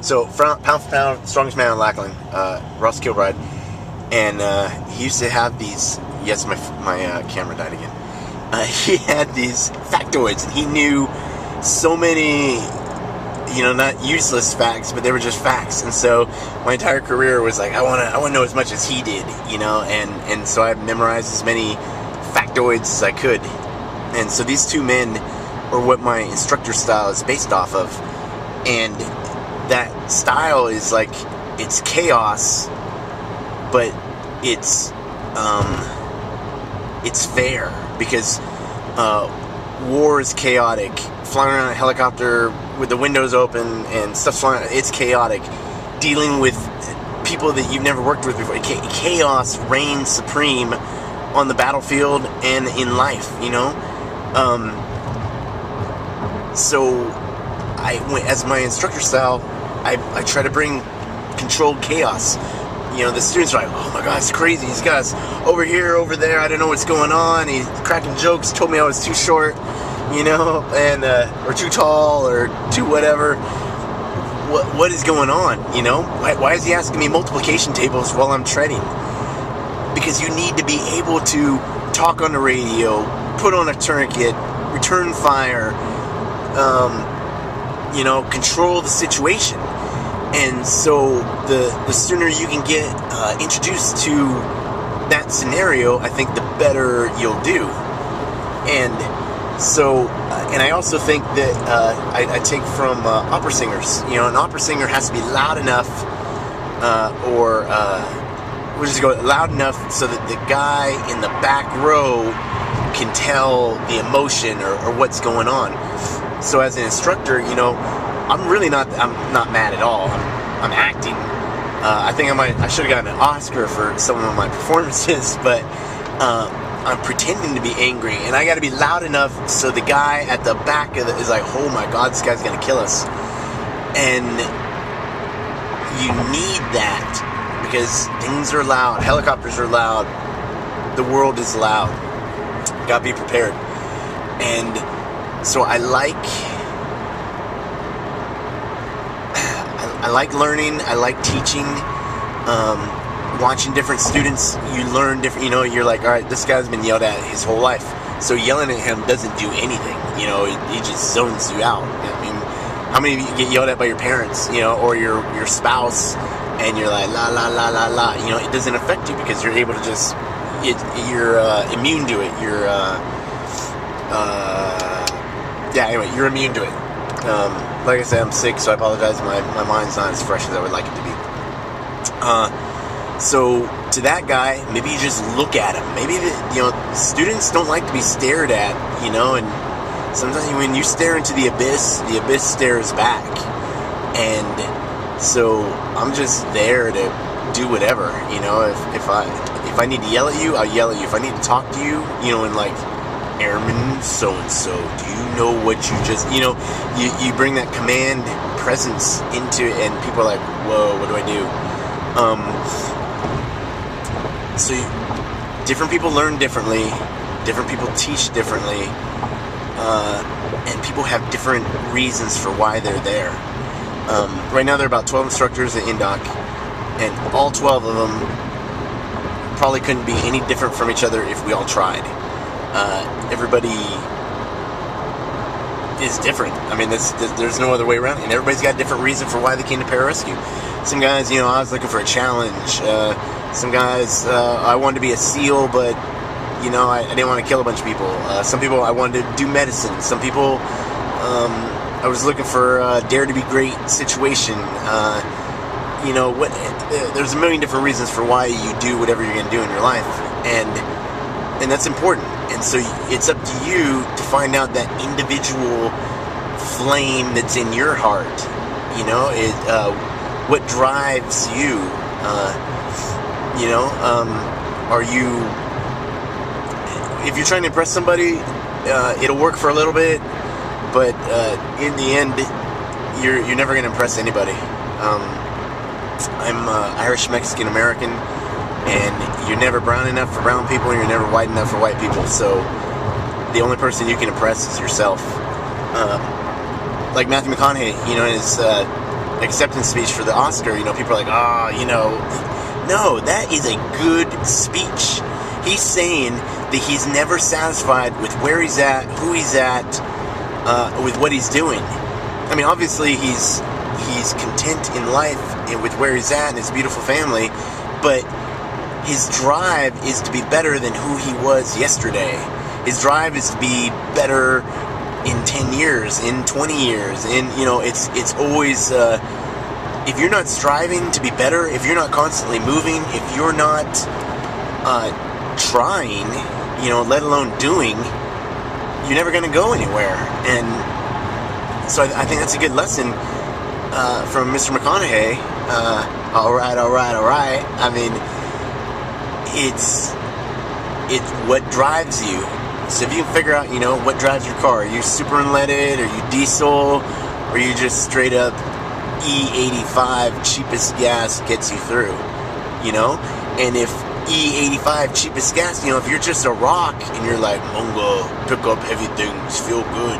So pound for pound, strongest man in Lackland, Mr Killbride, and he used to have these. Yes, my camera died again. He had these factoids, and he knew so many, not useless facts, but they were just facts. And so my entire career was like, I want to know as much as he did, and so I memorized as many factoids as I could. And so these two men are what my instructor style is based off of, and that style is like, it's chaos, but it's fair, because war is chaotic. Flying around a helicopter with the windows open and stuff flying, it's chaotic. Dealing with people that you've never worked with before, chaos reigns supreme on the battlefield and in life, so as my instructor style, I try to bring controlled chaos. The students are like, oh my god, it's crazy. These guys over here, over there, I don't know what's going on. He's cracking jokes, told me I was too short, and or too tall, or too whatever. What is going on, Why is he asking me multiplication tables while I'm treading? Because you need to be able to talk on the radio, put on a tourniquet, return fire, control the situation. And so the sooner you can get introduced to that scenario, I think the better you'll do. And so, and I also think that I take from opera singers. An opera singer has to be loud enough, we'll just go loud enough so that the guy in the back row can tell the emotion or what's going on. So as an instructor, I'm not mad at all. I'm acting. I think I should have gotten an Oscar for some of my performances, but I'm pretending to be angry, and I got to be loud enough so the guy at the back is like, oh my god, this guy's gonna kill us. And you need that, because things are loud, helicopters are loud, the world is loud. Gotta be prepared. And so I like learning, I like teaching, watching different students. You learn different, you're like, alright, this guy's been yelled at his whole life, so yelling at him doesn't do anything, he just zones you out. I mean, how many of you get yelled at by your parents, or your spouse, and you're like, la la la la la, it doesn't affect you, because you're able to just, you're immune to it, anyway, you're immune to it. Like I said, I'm sick, so I apologize. My mind's not as fresh as I would like it to be. So to that guy, maybe you just look at him. Maybe students don't like to be stared at, and sometimes when you stare into the abyss stares back. And so I'm just there to do whatever, if I need to yell at you, I'll yell at you. If I need to talk to you, and like, Airman so-and-so, do you know what you just, you bring that command presence into it, and people are like, whoa, what do I do? So different people learn differently, different people teach differently, and people have different reasons for why they're there. Right now there are about 12 instructors at INDOC, and all 12 of them probably couldn't be any different from each other if we all tried. Everybody is different. I mean, there's no other way around it. And everybody's got a different reason for why they came to pararescue. Some guys, I was looking for a challenge. Some guys, I wanted to be a SEAL, but, I didn't want to kill a bunch of people. Some people, I wanted to do medicine. Some people, I was looking for a dare to be great situation. There's a million different reasons for why you do whatever you're going to do in your life. And that's important. And so it's up to you to find out that individual flame that's in your heart. What drives you? Are you? If you're trying to impress somebody, it'll work for a little bit, but in the end, you're never going to impress anybody. I'm Irish Mexican American, and you're never brown enough for brown people, and you're never white enough for white people. So the only person you can impress is yourself. Like Matthew McConaughey, in his acceptance speech for the Oscar, you know, people are like, no, that is a good speech. He's saying that he's never satisfied with where he's at, who he's at, with what he's doing. I mean, obviously he's content in life and with where he's at and his beautiful family, but his drive is to be better than who he was yesterday. His drive is to be better in 10 years, in 20 years, it's always, if you're not striving to be better, if you're not constantly moving, if you're not trying, let alone doing, you're never going to go anywhere. And so I think that's a good lesson from Mr. McConaughey. All right. I mean, it's what drives you. So if you can figure out, what drives your car. Are you super unleaded? Are you diesel? Or are you just straight up E85 cheapest gas gets you through? And if E85 cheapest gas, if you're just a rock and you're like, Mungo, pick up heavy things, feel good,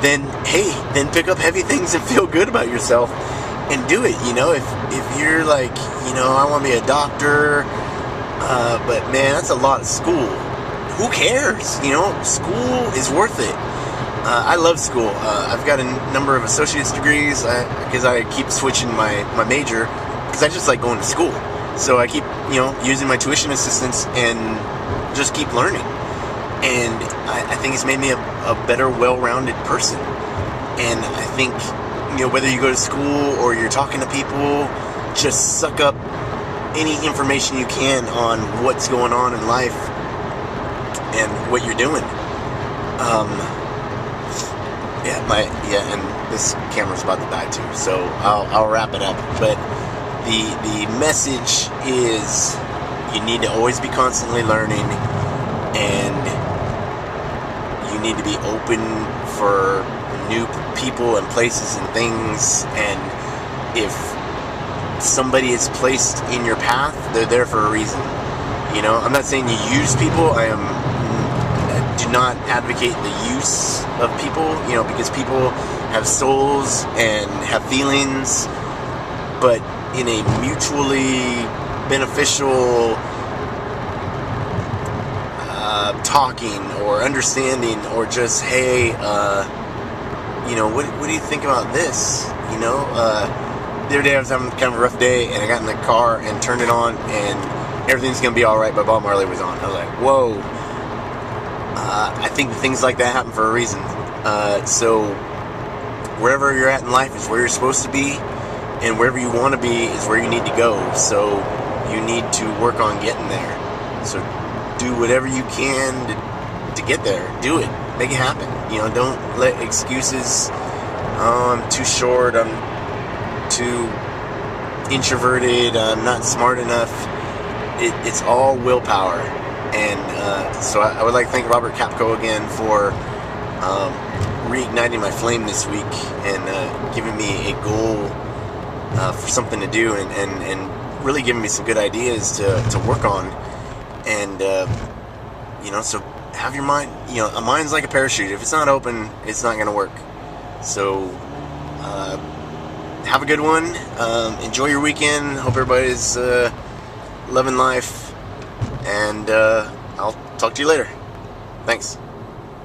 then pick up heavy things and feel good about yourself and do it. If you're like, I want to be a doctor, but man, that's a lot of school. Who cares? School is worth it. I love school. I've got a number of associate's degrees because I keep switching my major because I just like going to school. So I keep, using my tuition assistance and just keep learning. And I think it's made me a better, well-rounded person. And I think, whether you go to school or you're talking to people, just suck up any information you can on what's going on in life and what you're doing. And this camera's about to die too, so I'll wrap it up. But the message is you need to always be constantly learning, and you need to be open for new people and places and things. And if somebody is placed in your path, they're there for a reason. I'm not saying you use people. I do not advocate the use of people, because people have souls and have feelings, but in a mutually beneficial talking or understanding, or just, hey, what do you think about this? The other day I was having kind of a rough day, and I got in the car and turned it on, and Everything's Gonna Be Alright by Bob Marley was on. I was like, whoa. I think things like that happen for a reason. So wherever you're at in life is where you're supposed to be, and wherever you want to be is where you need to go. So you need to work on getting there. So do whatever you can to get there. Do it. Make it happen. Don't let excuses, I'm too short, I'm too introverted, I'm not smart enough. It's all willpower. And so I would like to thank Robert Capco again for reigniting my flame this week and giving me a goal for something to do, and really giving me some good ideas to work on. And so have your mind, a mind's like a parachute. If it's not open, it's not going to work. So have a good one. Enjoy your weekend. Hope everybody's loving life. And I'll talk to you later. Thanks.